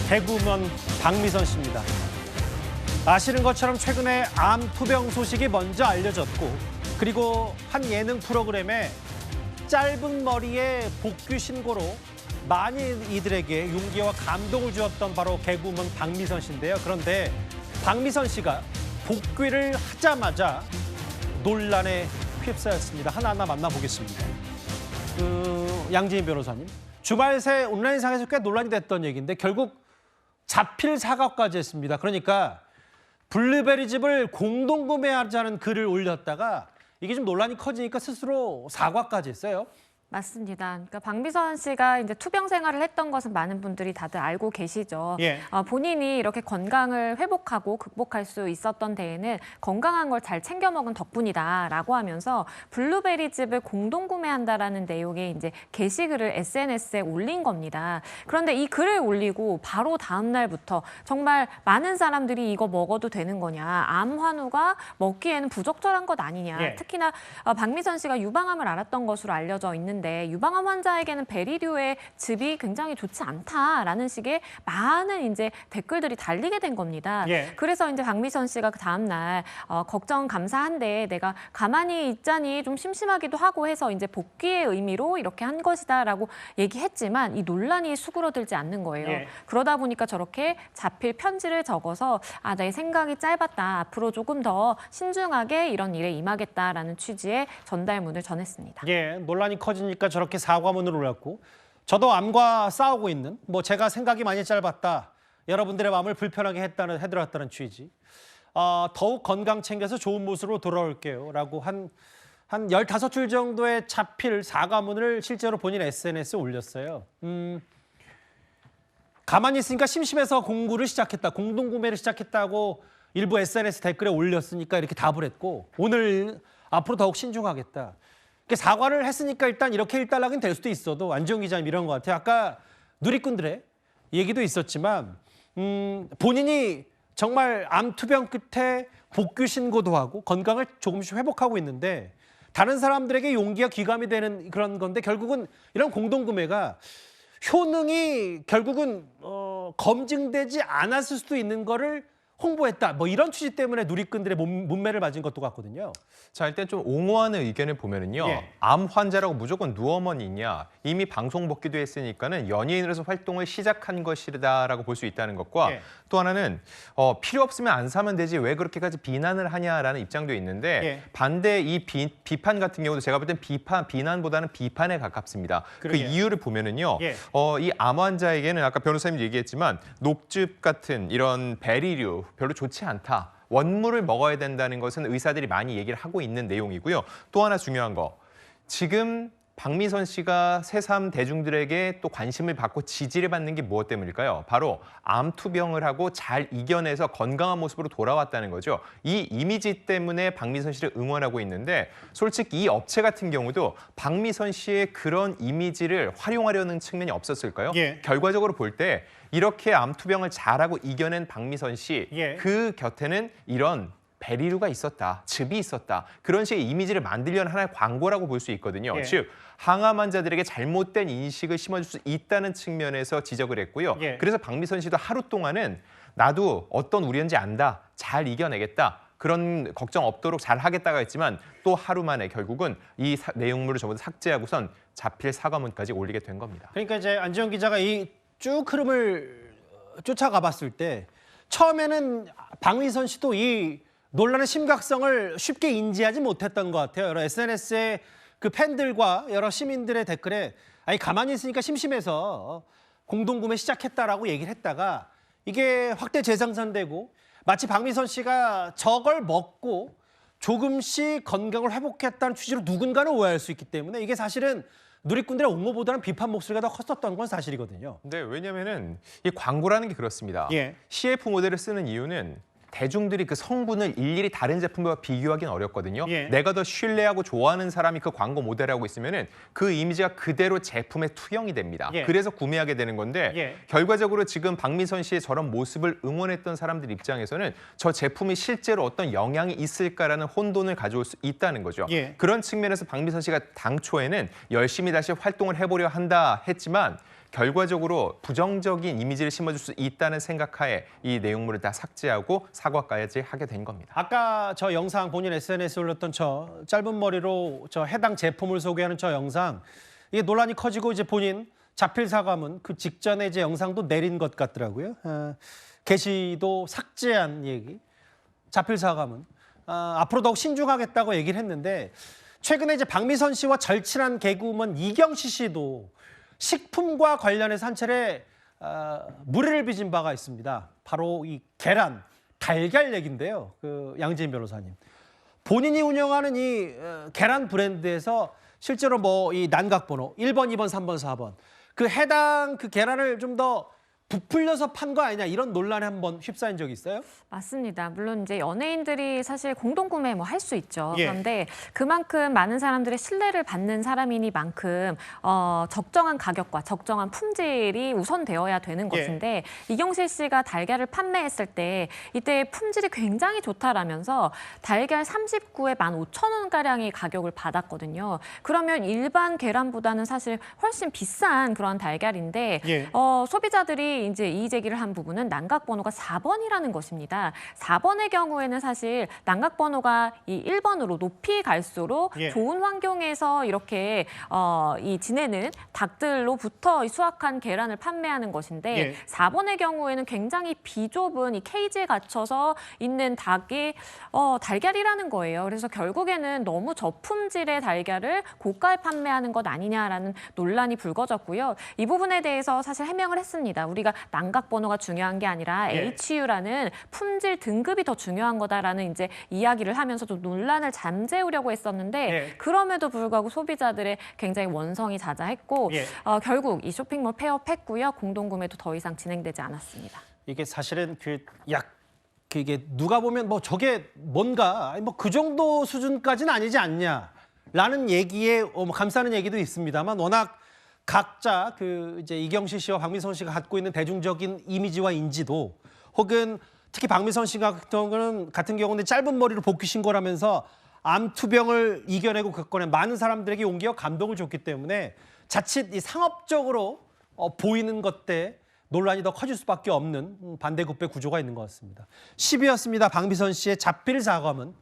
개그우먼 박미선 씨입니다. 아시는 것처럼 최근에 암 투병 소식이 먼저 알려졌고, 그리고 한 예능 프로그램에 짧은 머리에 복귀 신고로 많은 이들에게 용기와 감동을 주었던 바로 개그우먼 박미선 씨인데요. 그런데 박미선 씨가 복귀를 하자마자 논란에 휩싸였습니다. 하나하나 만나보겠습니다. 양지인 변호사님, 주말 새 온라인상에서 꽤 논란이 됐던 얘기인데 결국 자필 사과까지 했습니다. 그러니까 블루베리 즙을 공동 구매하자는 글을 올렸다가 이게 좀 논란이 커지니까 스스로 사과까지 했어요. 맞습니다. 그러니까 박미선 씨가 이제 투병 생활을 했던 것은 많은 분들이 다들 알고 계시죠. 예. 본인이 이렇게 건강을 회복하고 극복할 수 있었던 데에는 건강한 걸 잘 챙겨 먹은 덕분이다라고 하면서 블루베리 즙을 공동 구매한다라는 내용의 이제 게시글을 SNS에 올린 겁니다. 그런데 이 글을 올리고 바로 다음 날부터 정말 많은 사람들이 이거 먹어도 되는 거냐, 암 환우가 먹기에는 부적절한 것 아니냐. 예. 특히나 박미선 씨가 유방암을 앓았던 것으로 알려져 있는데 유방암 환자에게는 베리류의 즙이 굉장히 좋지 않다라는 식의 많은 이제 댓글들이 달리게 된 겁니다. 예. 그래서 이제 박미선 씨가 그 다음 날 걱정 감사한데 내가 가만히 있자니 좀 심심하기도 하고 해서 이제 복귀의 의미로 이렇게 한 것이다라고 얘기했지만 이 논란이 수그러들지 않는 거예요. 예. 그러다 보니까 저렇게 자필 편지를 적어서 내 생각이 짧았다. 앞으로 조금 더 신중하게 이런 일에 임하겠다라는 취지의 전달문을 전했습니다. 예, 논란이 커지니까 저렇게 사과문을 올렸고, 저도 암과 싸우고 있는, 제가 생각이 많이 짧았다, 여러분들의 마음을 불편하게 해드렸다는 취지. 더욱 건강 챙겨서 좋은 모습으로 돌아올게요 라고 한 15줄 정도의 자필 사과문을 실제로 본인 SNS에 올렸어요. 가만히 있으니까 심심해서 공구를 시작했다, 공동구매를 시작했다고 일부 SNS 댓글에 올렸으니까 이렇게 답을 했고, 오늘 앞으로 더욱 신중하겠다. 사과를 했으니까 일단 이렇게 일단락은 될 수도 있어도 안지용 기자님 이런 것 같아요. 아까 누리꾼들의 얘기도 있었지만 본인이 정말 암 투병 끝에 복귀 신고도 하고 건강을 조금씩 회복하고 있는데 다른 사람들에게 용기와 귀감이 되는 그런 건데 결국은 이런 공동구매가 효능이 결국은 검증되지 않았을 수도 있는 거를 홍보했다. 이런 취지 때문에 누리꾼들의 문매를 맞은 것도 같거든요. 자, 일단 좀 옹호하는 의견을 보면은요. 예. 암 환자라고 무조건 누워만 있냐. 이미 방송 복귀도 했으니까는 연예인으로서 활동을 시작한 것이다라고 볼 수 있다는 것과 예. 또 하나는 필요 없으면 안 사면 되지 왜 그렇게까지 비난을 하냐라는 입장도 있는데 예. 반대 이 비판 같은 경우도 제가 볼 땐 비난보다는 비판에 가깝습니다. 그러게요. 그 이유를 보면은요. 예. 이 암 환자에게는 아까 변호사님 얘기했지만 녹즙 같은 이런 베리류 별로 좋지 않다. 원물을 먹어야 된다는 것은 의사들이 많이 얘기를 하고 있는 내용이고요. 또 하나 중요한 거. 지금 박미선 씨가 새삼 대중들에게 또 관심을 받고 지지를 받는 게 무엇 때문일까요? 바로 암 투병을 하고 잘 이겨내서 건강한 모습으로 돌아왔다는 거죠. 이 이미지 때문에 박미선 씨를 응원하고 있는데 솔직히 이 업체 같은 경우도 박미선 씨의 그런 이미지를 활용하려는 측면이 없었을까요? 예. 결과적으로 볼 때 이렇게 암 투병을 잘하고 이겨낸 박미선 씨, 예. 그 곁에는 이런 베리류가 있었다, 즙이 있었다. 그런 식의 이미지를 만들려는 하나의 광고라고 볼 수 있거든요. 예. 즉, 항암 환자들에게 잘못된 인식을 심어줄 수 있다는 측면에서 지적을 했고요. 예. 그래서 박미선 씨도 하루 동안은 나도 어떤 우려인지 안다, 잘 이겨내겠다. 그런 걱정 없도록 잘 하겠다고 했지만 또 하루 만에 결국은 이 내용물을 전부 삭제하고선 자필 사과문까지 올리게 된 겁니다. 그러니까 이제 안지용 기자가 이 쭉 흐름을 쫓아가 봤을 때 처음에는 박미선 씨도 이 논란의 심각성을 쉽게 인지하지 못했던 것 같아요. 여러 SNS의 그 팬들과 여러 시민들의 댓글에 가만히 있으니까 심심해서 공동구매 시작했다라고 얘기를 했다가 이게 확대 재생산되고 마치 박미선 씨가 저걸 먹고 조금씩 건강을 회복했다는 취지로 누군가는 오해할 수 있기 때문에 이게 사실은 누리꾼들의 옹호보다는 비판 목소리가 더 컸었던 건 사실이거든요. 네, 왜냐면은 이 광고라는 게 그렇습니다. 예. CF 모델을 쓰는 이유는 대중들이 그 성분을 일일이 다른 제품과 비교하기는 어렵거든요. 예. 내가 더 신뢰하고 좋아하는 사람이 그 광고 모델하고 있으면은 그 이미지가 그대로 제품에 투영이 됩니다. 예. 그래서 구매하게 되는 건데 예. 결과적으로 지금 박미선 씨의 저런 모습을 응원했던 사람들 입장에서는 저 제품이 실제로 어떤 영향이 있을까라는 혼돈을 가져올 수 있다는 거죠. 예. 그런 측면에서 박미선 씨가 당초에는 열심히 다시 활동을 해보려 한다 했지만 결과적으로 부정적인 이미지를 심어줄 수 있다는 생각하에 이 내용물을 다 삭제하고 사과까지 하게 된 겁니다. 아까 저 영상 본인 SNS에 올렸던 저 짧은 머리로 저 해당 제품을 소개하는 저 영상 이게 논란이 커지고 이제 본인 자필 사과문 그 직전에 이제 영상도 내린 것 같더라고요. 게시도 삭제한 얘기. 자필 사과문. 앞으로 더욱 신중하겠다고 얘기를 했는데 최근에 이제 박미선 씨와 절친한 개그우먼 이경시 씨도 식품과 관련해서 한 차례 무례를 빚은 바가 있습니다. 바로 이 계란, 달걀 얘기인데요. 그 양지인 변호사님. 본인이 운영하는 이 계란 브랜드에서 실제로 뭐 이 난각번호 1번, 2번, 3번, 4번 그 해당 그 계란을 좀 더 부풀려서 판 거 아니냐 이런 논란에 한번 휩싸인 적이 있어요? 맞습니다. 물론 이제 연예인들이 사실 공동 구매 뭐 할 수 있죠. 예. 그런데 그만큼 많은 사람들의 신뢰를 받는 사람이니만큼 적정한 가격과 적정한 품질이 우선되어야 되는 것인데 이경실 씨가 달걀을 판매했을 때 이때 품질이 굉장히 좋다라면서 달걀 39에 15,000원 가량의 가격을 받았거든요. 그러면 일반 계란보다는 사실 훨씬 비싼 그런 달걀인데 예. 소비자들이 이제 이의 제기를 한 부분은 난각 번호가 4번이라는 것입니다. 4번의 경우에는 사실 난각 번호가 이 1번으로 높이 갈수록 예. 좋은 환경에서 이렇게 이 지내는 닭들로부터 수확한 계란을 판매하는 것인데 예. 4번의 경우에는 굉장히 비좁은 이 케이지에 갇혀서 있는 닭이 달걀이라는 거예요. 그래서 결국에는 너무 저품질의 달걀을 고가에 판매하는 것 아니냐라는 논란이 불거졌고요. 이 부분에 대해서 사실 해명을 했습니다. 우리가 난각 번호가 중요한 게 아니라 예. HU라는 품질 등급이 더 중요한 거다라는 이제 이야기를 하면서 좀 논란을 잠재우려고 했었는데 예. 그럼에도 불구하고 소비자들의 굉장히 원성이 자자했고 예. 결국 이 쇼핑몰 폐업했고요. 공동구매도 더 이상 진행되지 않았습니다. 이게 사실은 이게 누가 보면 뭐 저게 뭔가 뭐 그 정도 수준까지는 아니지 않냐라는 얘기에 감싸는 얘기도 있습니다만 워낙 각자 그 이제 이경시 씨와 박미선 씨가 갖고 있는 대중적인 이미지와 인지도 혹은 특히 박미선 씨 같은 경우는 짧은 머리로 복귀 신고를 하면서 암투병을 이겨내고 겪어낸 많은 사람들에게 용기와 감동을 줬기 때문에 자칫 이 상업적으로 보이는 것 때 논란이 더 커질 수밖에 없는 반대급배 구조가 있는 것 같습니다. 10위였습니다. 박미선 씨의 자필 사과문.